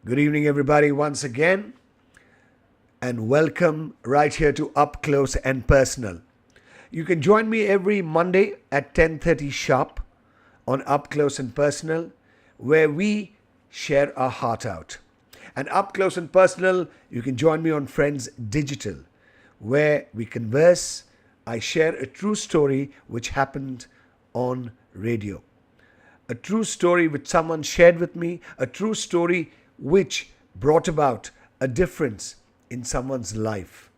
Good evening, everybody, once again, and welcome right here to Up Close and Personal. You can join me every Monday at 10:30 sharp on Up Close and Personal, where we share our heart out. And Up Close and Personal, you can join me on Friends Digital, where we converse. I share a true story which happened on radio. A true story which someone shared with me, a true story which brought about a difference in someone's life.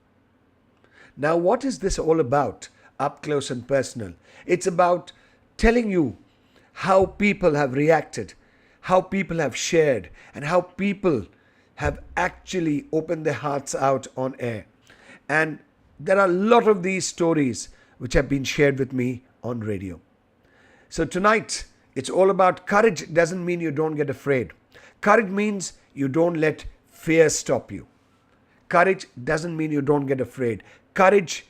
Now, what is this all about? Up close and personal. It's about telling you how people have reacted, how people have shared, and how people have actually opened their hearts out on air. And there are a lot of these stories which have been shared with me on radio. So tonight, it's all about courage. Doesn't mean you don't get afraid. Courage means you don't let fear stop you. Courage doesn't mean you don't get afraid. Courage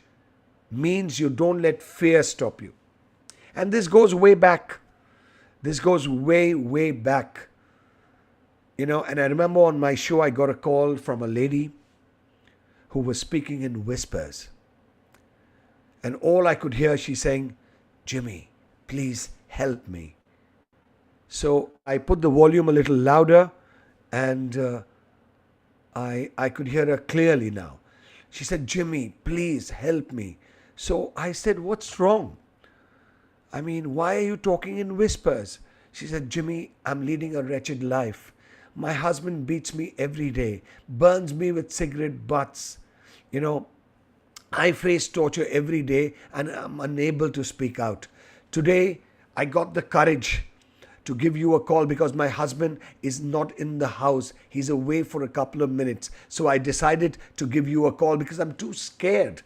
means you don't let fear stop you. And this goes way back. This goes way, way back. And I remember on my show, I got a call from a lady who was speaking in whispers. And all I could hear, she saying, "Jimmy, please help me." So I put the volume a little louder, and I could hear her clearly now. She said, "Jimmy, please help me." So I said, "What's wrong? I mean, why are you talking in whispers?" She said, "Jimmy, I'm leading a wretched life. My husband beats me every day, burns me with cigarette butts. I face torture every day and I'm unable to speak out. Today, I got the courage to give you a call because my husband is not in the house. He's away for a couple of minutes. So I decided to give you a call because I'm too scared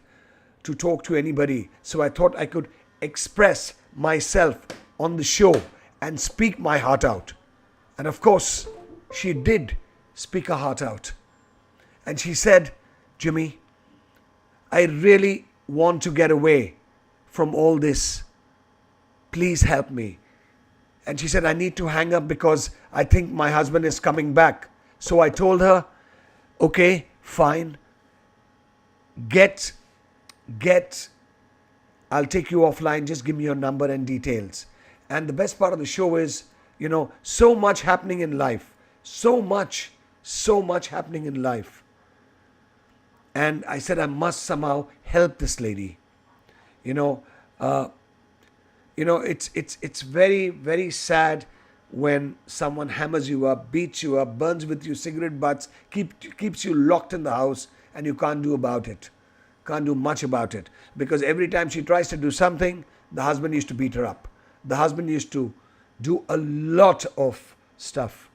to talk to anybody. So I thought I could express myself on the show and speak my heart out." And of course, she did speak her heart out. And she said, "Jimmy, I really want to get away from all this. Please help me." And she said, "I need to hang up because I think my husband is coming back." So I told her, "Okay, fine. Get, I'll take you offline. Just give me your number and details." And the best part of the show is, so much happening in life. So much happening in life. And I said, I must somehow help this lady. It's very, very sad when someone hammers you up, beats you up, burns with you cigarette butts, keeps you locked in the house, and you can't do about it. Can't do much about it. Because every time she tries to do something, the husband used to beat her up. The husband used to do a lot of stuff.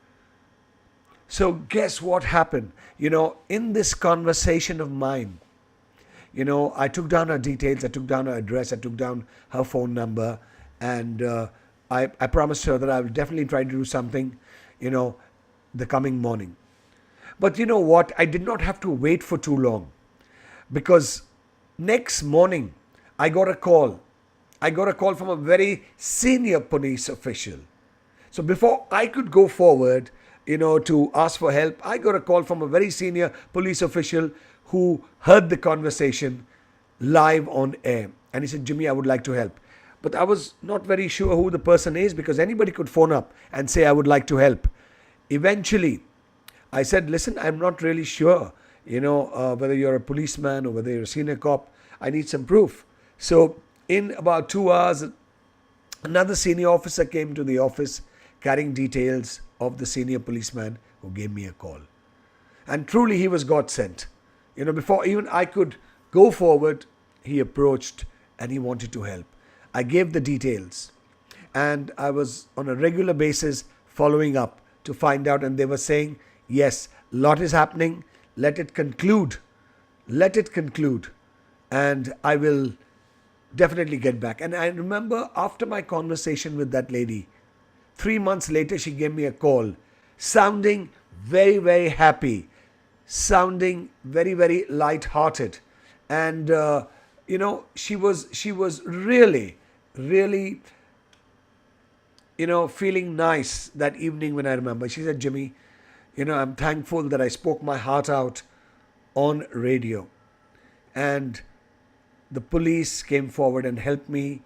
So guess what happened? In this conversation of mine, I took down her details, I took down her address, I took down her phone number, and I promised her that I will definitely try to do something, the coming morning. But you know what? I did not have to wait for too long, because next morning I got a call. I got a call from a very senior police official. So before I could go forward, to ask for help, I got a call from a very senior police official who heard the conversation live on air. And he said, "Jimmy, I would like to help." But I was not very sure who the person is because anybody could phone up and say, "I would like to help." Eventually, I said, "Listen, I'm not really sure, whether you're a policeman or whether you're a senior cop. I need some proof." So in about 2 hours, another senior officer came to the office carrying details of the senior policeman who gave me a call. And truly, he was God sent. Before even I could go forward, he approached and he wanted to help. I gave the details and I was on a regular basis following up to find out, and they were saying, "Yes, a lot is happening. Let it conclude. Let it conclude. And I will definitely get back." And I remember after my conversation with that lady, 3 months later, she gave me a call, sounding very, very happy, sounding very, very light-hearted. And, she was really, really, feeling nice that evening when I remember. She said, "Jimmy, I'm thankful that I spoke my heart out on radio. And the police came forward and helped me.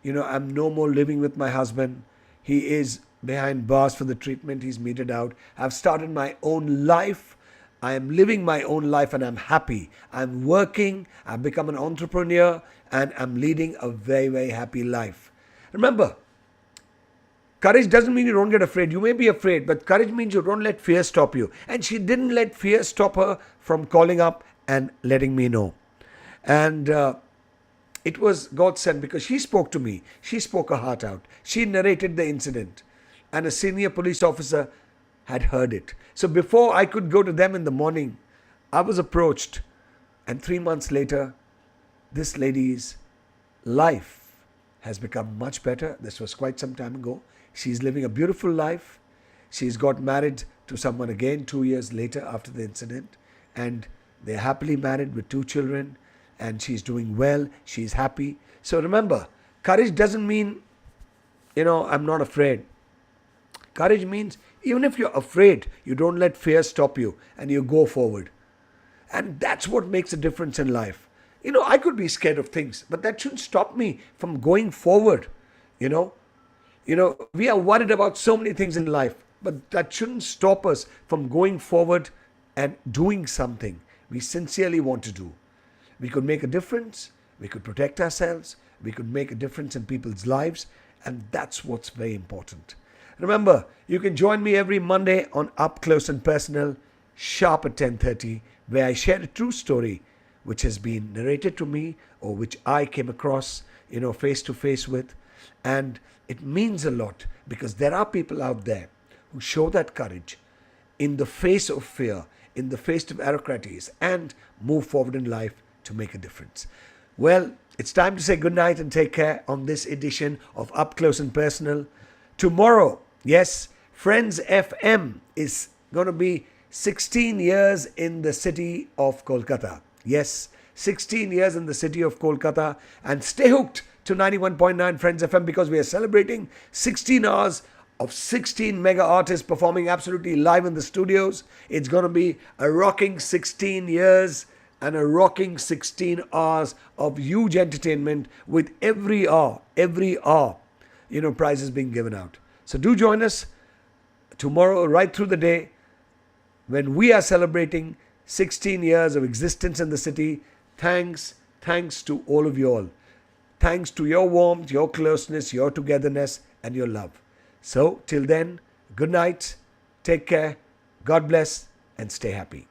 I'm no more living with my husband. He is behind bars for the treatment he's meted out. I've started my own life. I am living my own life and I'm happy. I'm working. I've become an entrepreneur and I'm leading a very, very happy life. Remember, courage doesn't mean you don't get afraid. You may be afraid, but courage means you don't let fear stop you. And she didn't let fear stop her from calling up and letting me know. And it was God sent because she spoke to me. She spoke her heart out. She narrated the incident. And a senior police officer had heard it. So before I could go to them in the morning, I was approached. And 3 months later, this lady's life has become much better. This was quite some time ago. She's living a beautiful life. She's got married to someone again 2 years later after the incident. And they're happily married with 2 children. And she's doing well. She's happy. So remember, courage doesn't mean, I'm not afraid. Courage means even if you're afraid, you don't let fear stop you and you go forward. And that's what makes a difference in life. I could be scared of things, but that shouldn't stop me from going forward. You know, we are worried about so many things in life, but that shouldn't stop us from going forward and doing something we sincerely want to do. We could make a difference. We could protect ourselves. We could make a difference in people's lives. And that's what's very important. Remember, you can join me every Monday on Up Close and Personal, sharp at 10:30, where I share a true story which has been narrated to me or which I came across, face to face with. And it means a lot because there are people out there who show that courage in the face of fear, in the face of autocracies, and move forward in life to make a difference. Well, it's time to say goodnight and take care on this edition of Up Close and Personal. Tomorrow, yes, Friends FM is going to be 16 years in the city of Kolkata. Yes, 16 years in the city of Kolkata. And stay hooked to 91.9 Friends FM because we are celebrating 16 hours of 16 mega artists performing absolutely live in the studios. It's going to be a rocking 16 years and a rocking 16 hours of huge entertainment with every hour, prizes being given out. So do join us tomorrow right through the day when we are celebrating 16 years of existence in the city. Thanks to all of you all. Thanks to your warmth, your closeness, your togetherness and your love. So till then, good night, take care, God bless and stay happy.